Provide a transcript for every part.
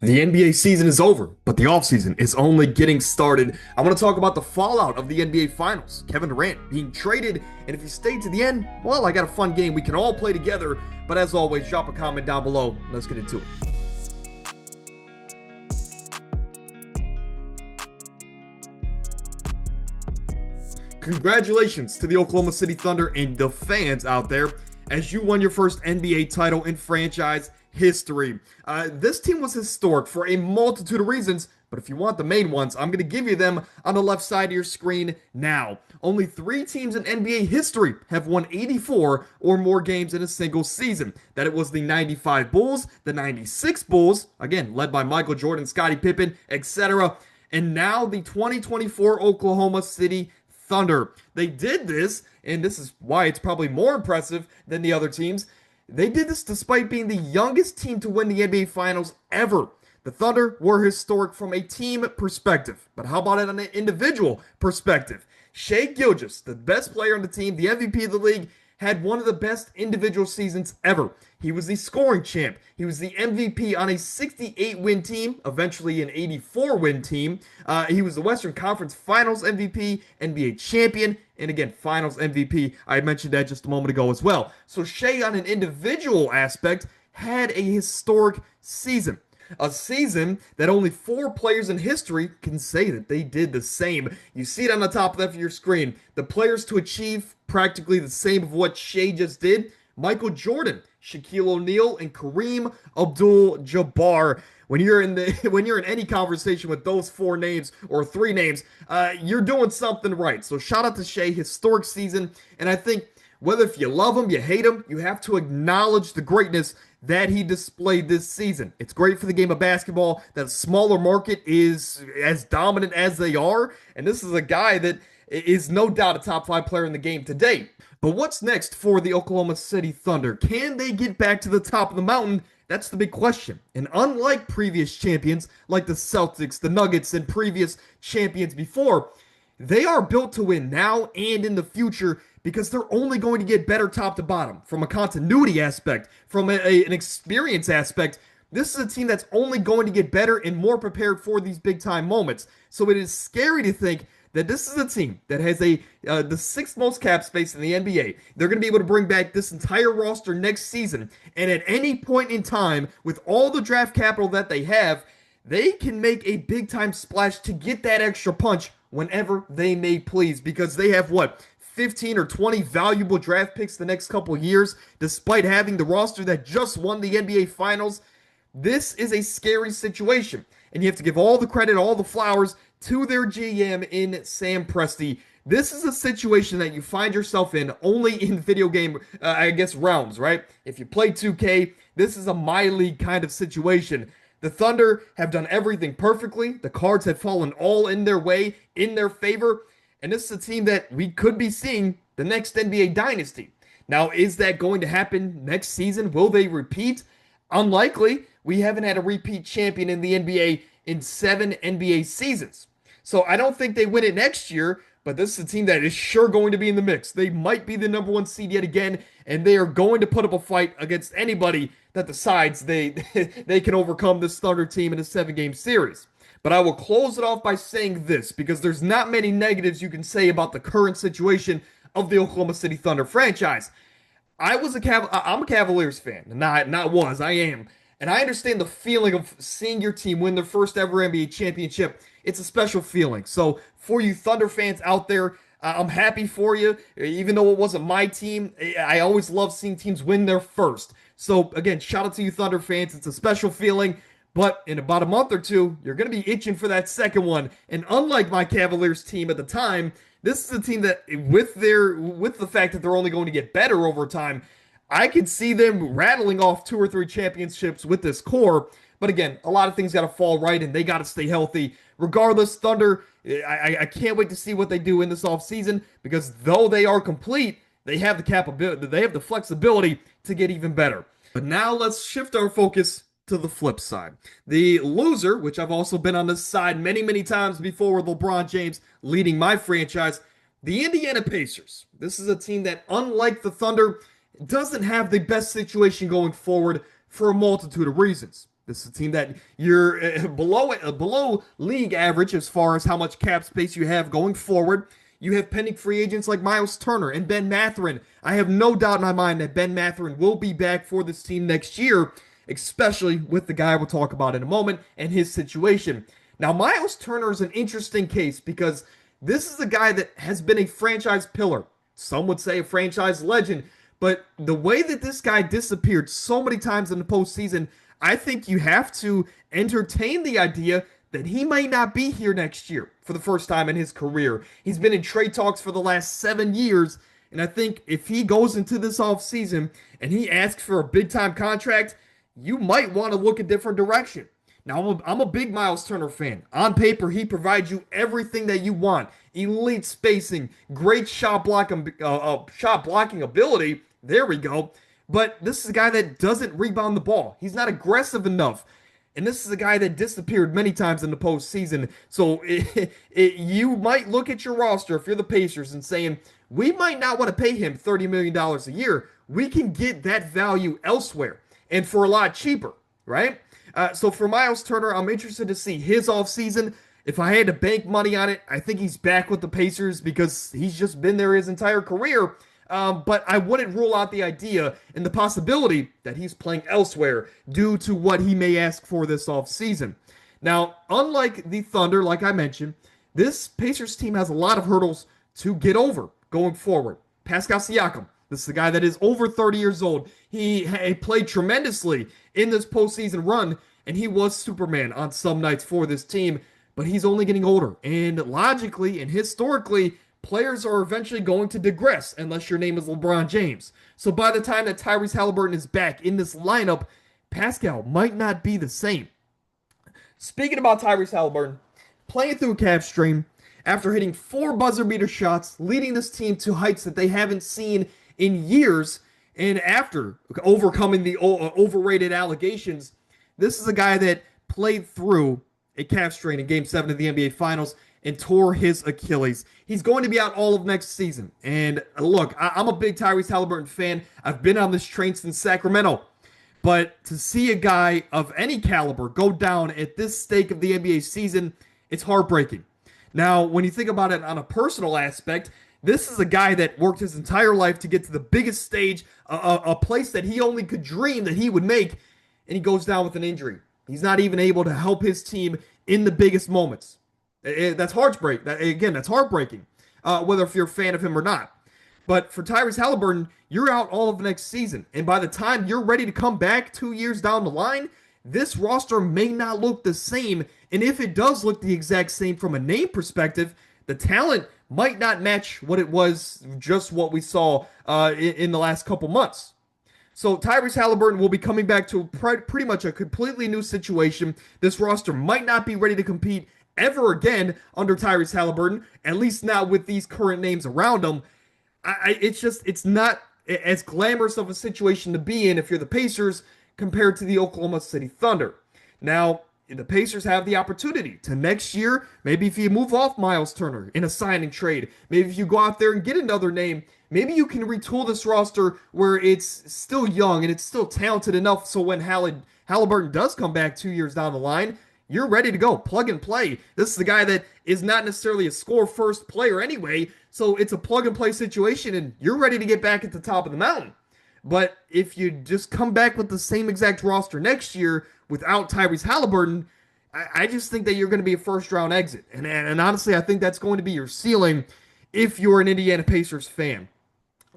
The NBA season is over, but the offseason is only getting started. I want to talk about the fallout of the NBA Finals. Kevin Durant being traded, and if he stayed to the end, well, I got a fun game we can all play together. But as always, drop a comment down below. Let's get into it. Congratulations to the Oklahoma City Thunder and the fans out there as you won your first NBA title in franchise history. This team was historic for a multitude of reasons, but if you want the main ones, I'm going to give you them on the left side of your screen now. Only 3 teams in NBA history have won 84 or more games in a single season. That it was the 95 Bulls, the 96 Bulls, again, led by Michael Jordan, Scottie Pippen, etc., and now the 2024 Oklahoma City Thunder. They did this, and this is why it's probably more impressive than the other teams. They did this despite being the youngest team to win the NBA Finals ever. The Thunder were historic from a team perspective, but how about it on an individual perspective? Shai Gilgeous, the best player on the team, the MVP of the league, had one of the best individual seasons ever. He was the scoring champ. He was the MVP on a 68-win team, eventually an 84-win team. He was the Western Conference Finals MVP, NBA champion, and again, Finals MVP. I mentioned that just a moment ago as well. So Shai, on an individual aspect, had a historic season. A season that only 4 players in history can say that they did the same. You see it on the top left of your screen. The players to achieve practically the same of what Shai just did: Michael Jordan, Shaquille O'Neal, and Kareem Abdul-Jabbar. When you're in any conversation with those 4 names or 3 names, you're doing something right. So shout out to Shai, historic season, and I think whether if you love him, you hate him, you have to acknowledge the greatness that he displayed this season. It's great for the game of basketball that a smaller market is as dominant as they are, and this is a guy that is no doubt a top 5 player in the game today. But what's next for the Oklahoma City Thunder? Can they get back to the top of the mountain? That's the big question. And unlike previous champions like the Celtics, the Nuggets, and previous champions before, they are built to win now and in the future because they're only going to get better top to bottom. From a continuity aspect, from an experience aspect, this is a team that's only going to get better and more prepared for these big time moments. So it is scary to think that this is a team that has the 6th most cap space in the NBA. They're going to be able to bring back this entire roster next season. And at any point in time, with all the draft capital that they have, they can make a big time splash to get that extra punch whenever they may please, because they have 15 or 20 valuable draft picks the next couple years, despite having the roster that just won the NBA Finals. This is a scary situation, and you have to give all the credit, all the flowers to their GM in Sam Presti. This is a situation that you find yourself in only in video game, realms, right? If you play 2K, this is a My League kind of situation. The Thunder have done everything perfectly. The cards have fallen all in their way, in their favor. And this is a team that we could be seeing the next NBA dynasty. Now, is that going to happen next season? Will they repeat? Unlikely. We haven't had a repeat champion in the NBA in 7 NBA seasons. So I don't think they win it next year, but this is a team that is sure going to be in the mix. They might be the number 1 seed yet again, and they are going to put up a fight against anybody that decides they can overcome this Thunder team in a 7-game series. But I will close it off by saying this, because there's not many negatives you can say about the current situation of the Oklahoma City Thunder franchise. I'm a Cavaliers fan. Not was, I am. And I understand the feeling of seeing your team win their first ever NBA championship. It's a special feeling. So for you Thunder fans out there, I'm happy for you. Even though it wasn't my team, I always love seeing teams win their first. So again, shout out to you Thunder fans. It's a special feeling. But in about a month or 2, you're going to be itching for that second one. And unlike my Cavaliers team at the time, this is a team that, with the fact that they're only going to get better over time, I could see them rattling off 2 or 3 championships with this core. But again, a lot of things got to fall right, and they got to stay healthy. Regardless, Thunder, I can't wait to see what they do in this offseason, because though they are complete, they have the capability, they have the flexibility to get even better. But now let's shift our focus to the flip side. The loser, which I've also been on this side many, many times before with LeBron James leading my franchise, the Indiana Pacers. This is a team that, unlike the Thunder, doesn't have the best situation going forward for a multitude of reasons. This is a team that you're below league average as far as how much cap space you have going forward. You have pending free agents like Miles Turner and Ben Mathurin. I have no doubt in my mind that Ben Mathurin will be back for this team next year, especially with the guy we'll talk about in a moment and his situation. Now, Miles Turner is an interesting case because this is a guy that has been a franchise pillar. Some would say a franchise legend, but the way that this guy disappeared so many times in the postseason, I think you have to entertain the idea that he might not be here next year for the first time in his career. He's been in trade talks for the last 7 years, and I think if he goes into this offseason and he asks for a big time contract, you might want to look a different direction. Now, I'm a big Miles Turner fan. On paper, he provides you everything that you want. Elite spacing, great shot blocking ability. There we go. But this is a guy that doesn't rebound the ball. He's not aggressive enough. And this is a guy that disappeared many times in the postseason. So you might look at your roster if you're the Pacers and saying, we might not want to pay him $30 million a year. We can get that value elsewhere and for a lot cheaper, right? So for Miles Turner, I'm interested to see his offseason. If I had to bank money on it, I think he's back with the Pacers because he's just been there his entire career. But I wouldn't rule out the idea and the possibility that he's playing elsewhere due to what he may ask for this offseason. Now, unlike the Thunder, like I mentioned, this Pacers team has a lot of hurdles to get over going forward. Pascal Siakam, this is the guy that is over 30 years old. He played tremendously in this postseason run, and he was Superman on some nights for this team, but he's only getting older. And logically and historically, players are eventually going to digress unless your name is LeBron James. So by the time that Tyrese Halliburton is back in this lineup, Pascal might not be the same. Speaking about Tyrese Halliburton, playing through a calf strain, after hitting 4 buzzer beater shots, leading this team to heights that they haven't seen in years, and after overcoming the overrated allegations, this is a guy that played through a calf strain in Game 7 of the NBA Finals and tore his Achilles. He's going to be out all of next season. And look, I'm a big Tyrese Halliburton fan. I've been on this train since Sacramento. But to see a guy of any caliber go down at this stake of the NBA season, it's heartbreaking. Now, when you think about it on a personal aspect, this is a guy that worked his entire life to get to the biggest stage, a place that he only could dream that he would make, and he goes down with an injury. He's not even able to help his team in the biggest moments. That's heartbreaking. That's heartbreaking, whether if you're a fan of him or not. But for Tyrese Halliburton, you're out all of next season. And by the time you're ready to come back 2 years down the line, this roster may not look the same. And if it does look the exact same from a name perspective, the talent might not match what it was, just what we saw in the last couple months. So Tyrese Halliburton will be coming back to pretty much a completely new situation. This roster might not be ready to compete ever again under Tyrese Halliburton, at least not with these current names around him. It's not as glamorous of a situation to be in if you're the Pacers compared to the Oklahoma City Thunder. Now, the Pacers have the opportunity to next year, maybe if you move off Miles Turner in a signing trade, maybe if you go out there and get another name, maybe you can retool this roster where it's still young and it's still talented enough so when Halliburton does come back 2 years down the line, you're ready to go, plug and play. This is the guy that is not necessarily a score-first player anyway, so it's a plug-and-play situation, and you're ready to get back at the top of the mountain. But if you just come back with the same exact roster next year without Tyrese Halliburton, I just think that you're going to be a first-round exit. And honestly, I think that's going to be your ceiling if you're an Indiana Pacers fan.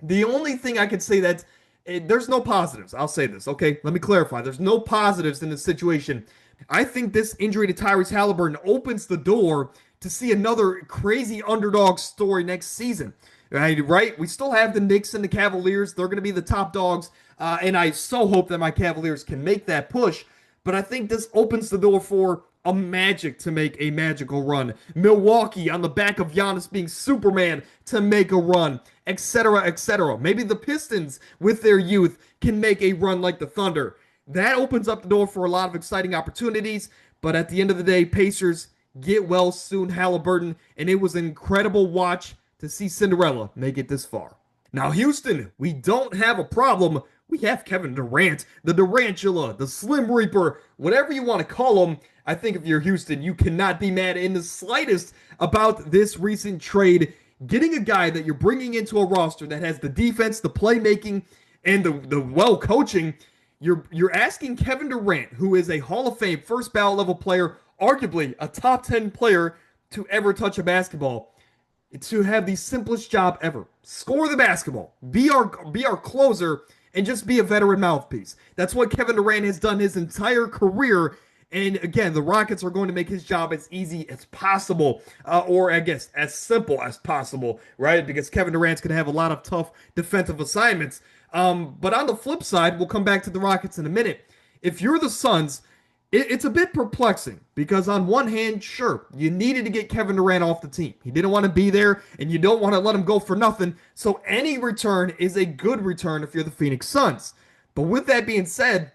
The only thing I could say that there's no positives. I'll say this, okay? Let me clarify. There's no positives in this situation. I think this injury to Tyrese Halliburton opens the door to see another crazy underdog story next season. Right? We still have the Knicks and the Cavaliers. They're going to be the top dogs. And I so hope that my Cavaliers can make that push. But I think this opens the door for a Magic to make a magical run. Milwaukee on the back of Giannis being Superman to make a run, etc., etc. Maybe the Pistons with their youth can make a run like the Thunder. That opens up the door for a lot of exciting opportunities. But at the end of the day, Pacers get well soon, Halliburton. And it was an incredible watch to see Cinderella make it this far. Now, Houston, we don't have a problem We have Kevin Durant, the Durantula, the Slim Reaper, whatever you want to call him. I think if you're Houston, you cannot be mad in the slightest about this recent trade. Getting a guy that you're bringing into a roster that has the defense, the playmaking, and the well coaching. You're asking Kevin Durant, who is a Hall of Fame first ballot level player, arguably a top 10 player to ever touch a basketball, to have the simplest job ever. Score the basketball. Be our closer and just be a veteran mouthpiece. That's what Kevin Durant has done his entire career. And again, the Rockets are going to make his job as easy as possible, or I guess as simple as possible, right? Because Kevin Durant's going to have a lot of tough defensive assignments. But on the flip side, we'll come back to the Rockets in a minute. If you're the Suns, it's a bit perplexing because on one hand, sure, you needed to get Kevin Durant off the team. He didn't want to be there, and you don't want to let him go for nothing. So any return is a good return if you're the Phoenix Suns. But with that being said,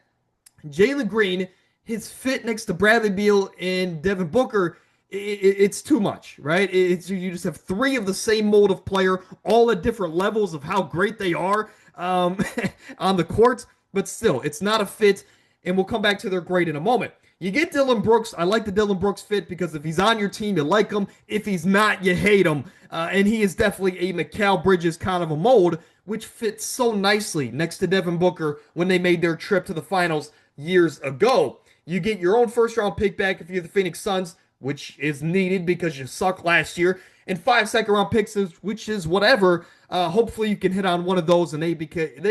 Jalen Green, his fit next to Bradley Beal and Devin Booker, it's too much, right? You just have three of the same mold of player, all at different levels of how great they are on the court. But still, it's not a fit. And we'll come back to their grade in a moment. You get Dillon Brooks. I like the Dillon Brooks fit because if he's on your team, you like him. If he's not, you hate him. And he is definitely a Mikal Bridges kind of a mold, which fits so nicely next to Devin Booker when they made their trip to the finals years ago. You get your own first-round pick back if you're the Phoenix Suns, which is needed because you sucked last year, and 5 second-round picks, which is whatever. Hopefully you can hit on one of those and they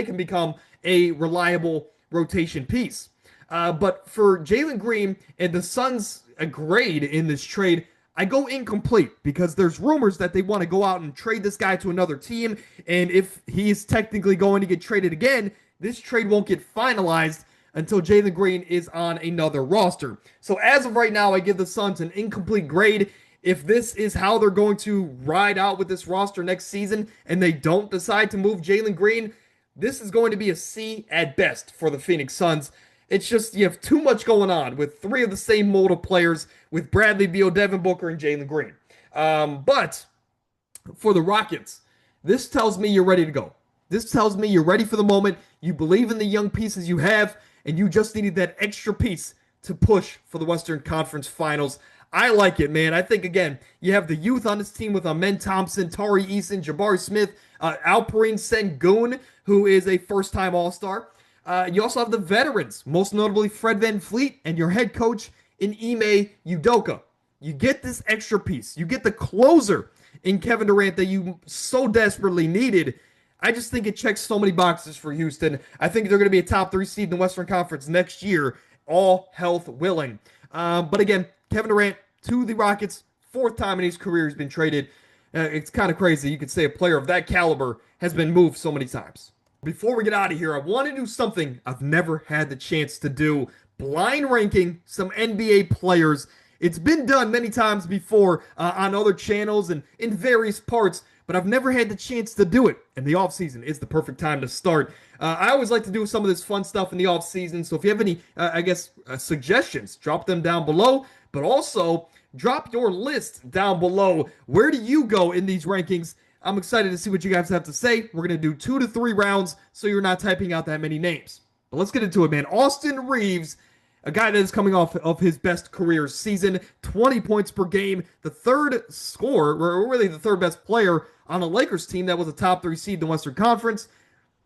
can become a reliable rotation piece. But for Jalen Green and the Suns' grade in this trade, I go incomplete because there's rumors that they want to go out and trade this guy to another team. And if he is technically going to get traded again, this trade won't get finalized until Jalen Green is on another roster. So as of right now, I give the Suns an incomplete grade. If this is how they're going to ride out with this roster next season and they don't decide to move Jalen Green, this is going to be a C at best for the Phoenix Suns. It's just you have too much going on with three of the same mold of players with Bradley Beal, Devin Booker, and Jalen Green. But for the Rockets, this tells me you're ready to go. This tells me you're ready for the moment. You believe in the young pieces you have, and you just needed that extra piece to push for the Western Conference Finals. I like it, man. I think, again, you have the youth on this team with Amen Thompson, Tari Eason, Jabari Smith, Alperen Sengun, who is a first-time All-Star. You also have the veterans, most notably Fred VanVleet and your head coach in Ime Udoka. You get this extra piece. You get the closer in Kevin Durant that you so desperately needed. I just think it checks so many boxes for Houston. I think they're going to be a top 3 seed in the Western Conference next year, all health willing. But again, Kevin Durant to the Rockets, 4th time in his career he's been traded. It's kind of crazy. You could say a player of that caliber has been moved so many times. Before we get out of here, I want to do something I've never had the chance to do. Blind ranking some NBA players. It's been done many times before on other channels and in various parts, but I've never had the chance to do it. And the offseason is the perfect time to start. I always like to do some of this fun stuff in the offseason, so if you have any, suggestions, drop them down below. But also, drop your list down below. Where do you go in these rankings? I'm excited to see what you guys have to say. We're going to do 2 to 3 rounds, so you're not typing out that many names. But let's get into it, man. Austin Reeves, a guy that is coming off of his best career season, 20 points per game, the third scorer, or really the third best player on a Lakers team that was a top 3 seed in the Western Conference.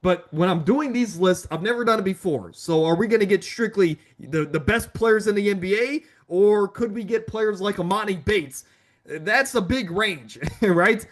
But when I'm doing these lists, I've never done it before. So are we going to get strictly the best players in the NBA, or could we get players like Amani Bates? That's a big range, right?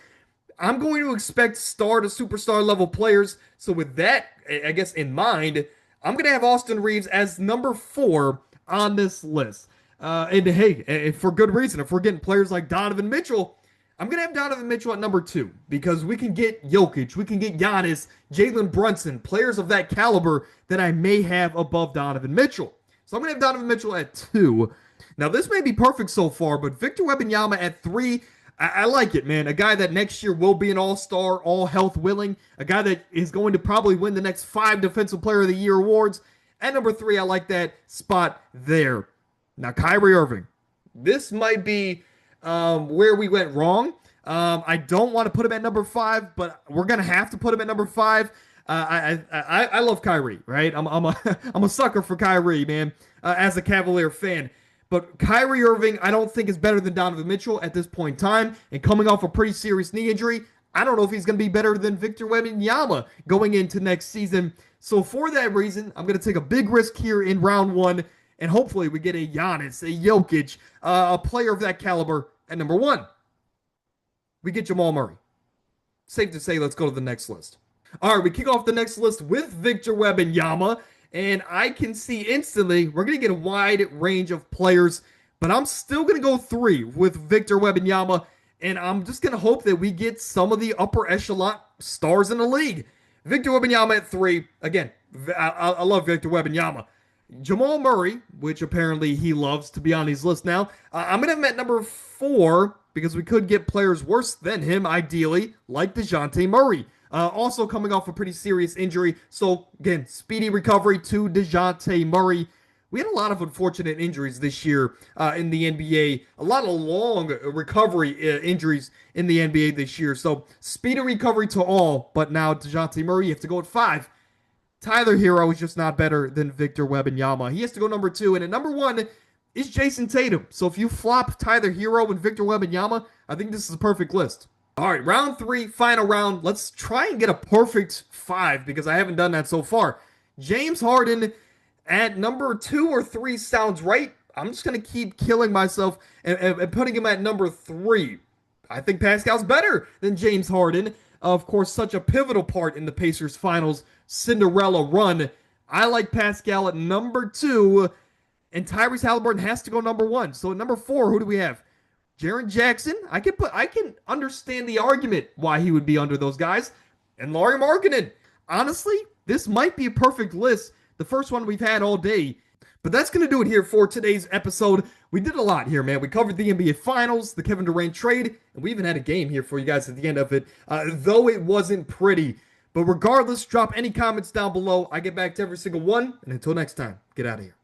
I'm going to expect star to superstar level players. So with that, I guess, in mind, I'm going to have Austin Reeves as number 4 on this list. And hey, for good reason. If we're getting players like Donovan Mitchell, I'm going to have Donovan Mitchell at number 2 because we can get Jokic, we can get Giannis, Jalen Brunson, players of that caliber that I may have above Donovan Mitchell. So I'm going to have Donovan Mitchell at 2. Now, this may be perfect so far, but Victor Wembanyama at 3, I like it, man. A guy that next year will be an all-star, all health willing. A guy that is going to probably win the next 5 Defensive Player of the Year awards. At number 3, I like that spot there. Now, Kyrie Irving. This might be where we went wrong. I don't want to put him at number 5, but we're going to have to put him at number 5. I love Kyrie, right? I'm a I'm a sucker for Kyrie, man, as a Cavalier fan. But Kyrie Irving, I don't think is better than Donovan Mitchell at this point in time. And coming off a pretty serious knee injury, I don't know if he's going to be better than Victor Wembanyama going into next season. So for that reason, I'm going to take a big risk here in round one, and hopefully we get a Giannis, a Jokic, a player of that caliber at number one. We get Jamal Murray. Safe to say, let's go to the next list. All right, we kick off the next list with Victor Wembanyama, and I can see instantly we're going to get a wide range of players, but I'm still going to go three with Victor Wembanyama, and I'm just going to hope that we get some of the upper echelon stars in the league. Victor Wembanyama at three. Again, I love Victor Wembanyama. Jamal Murray, which apparently he loves to be on his list now. I'm going to have him at number four because we could get players worse than him, ideally, like DeJounte Murray. Also coming off a pretty serious injury. So, again, speedy recovery to DeJounte Murray. We had a lot of unfortunate injuries this year in the NBA. A lot of long recovery injuries in the NBA this year. So, speedy recovery to all. But now, DeJounte Murray, you have to go at five. Tyler Hero is just not better than Victor Wembanyama. He has to go number two. And at number one is Jason Tatum. So, if you flop Tyler Hero and Victor Wembanyama, I think this is a perfect list. All right, round three, final round. Let's try and get a perfect five because I haven't done that so far. James Harden at number two or three sounds right. I'm just going to keep killing myself and putting him at number three. I think Pascal's better than James Harden. Of course, such a pivotal part in the Pacers finals Cinderella run. I like Pascal at number two, and Tyrese Halliburton has to go number one. So at number four, who do we have? Jaren Jackson, I can understand the argument why he would be under those guys. And Lauri Markkanen. Honestly, this might be a perfect list. The first one we've had all day. But that's going to do it here for today's episode. We did a lot here, man. We covered the NBA Finals, the Kevin Durant trade, and we even had a game here for you guys at the end of it, though it wasn't pretty. But regardless, drop any comments down below. I get back to every single one. And until next time, get out of here.